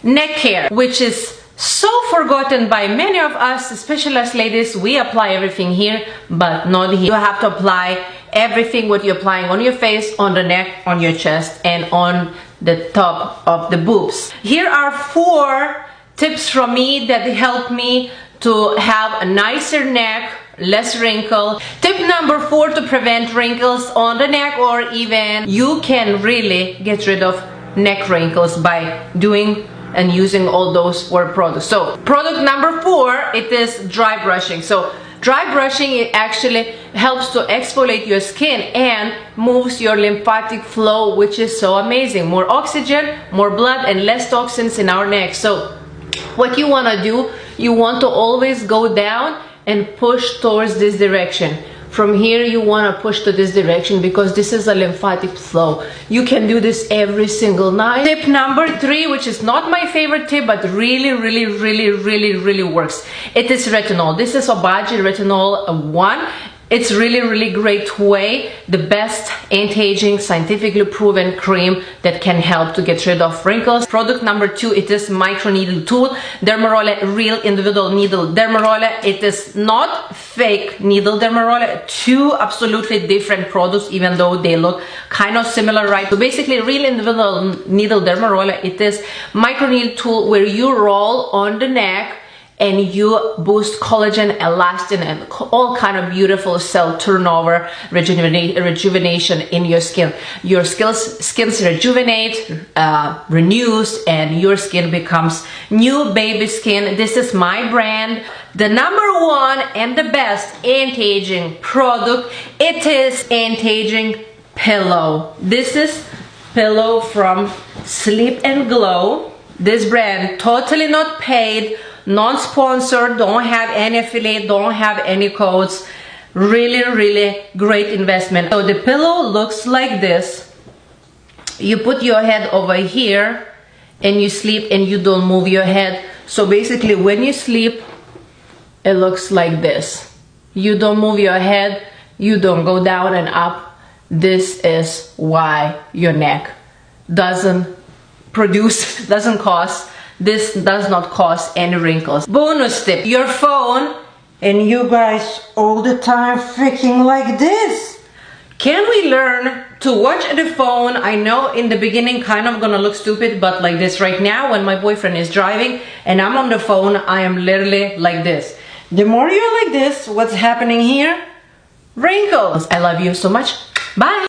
neck care, which is so forgotten by many of us, especially as ladies. We apply everything here, but not here. You have to apply everything what you're applying on your face, on the neck, on your chest, and on the top of the boobs. Here are 4 tips from me that help me to have a nicer neck, less wrinkle. Tip number 4 to prevent wrinkles on the neck, or even you can really get rid of neck wrinkles by doing and using all those 4 products. So product number 4, it is dry brushing. So dry brushing, it actually helps to exfoliate your skin and moves your lymphatic flow, which is so amazing. More oxygen, more blood, and less toxins in our neck. So what you want to do, you want to always go down and push towards this direction. From here you want to push to this direction, because this is a lymphatic flow. You can do this every single night. Tip number 3, which is not my favorite tip, but really works. It is retinol. This is Obagi Retinol 1. It's really great way, the best anti-aging, scientifically proven cream that can help to get rid of wrinkles. Product number 2, it is microneedle tool, Dermaroller real individual needle Dermaroller. It is not fake needle Dermaroller. 2 absolutely different products, even though they look kind of similar, right? So basically, real individual needle Dermaroller, it is microneedle tool where you roll on the neck and you boost collagen, elastin, and all kind of beautiful cell turnover, rejuvenation in your skin. Your skins rejuvenate, renews, and your skin becomes new baby skin. This is my brand. The number 1 and the best anti-aging product, it is anti-aging pillow. This is pillow from Sleep and Glow. This brand, totally not paid, non-sponsored, don't have any affiliate, don't have any codes. Really great investment. So the pillow looks like this. You put your head over here and you sleep and you don't move your head. So basically when you sleep, it looks like this. You don't move your head, you don't go down and up. This is why your neck doesn't cause, this does not cause any wrinkles. Bonus tip, your phone, and you guys all the time freaking like this. Can we learn to watch the phone? I know in the beginning kind of gonna look stupid, but like this right now when my boyfriend is driving and I'm on the phone, I am literally like this. The more you're like this, what's happening here? Wrinkles. I love you so much. Bye.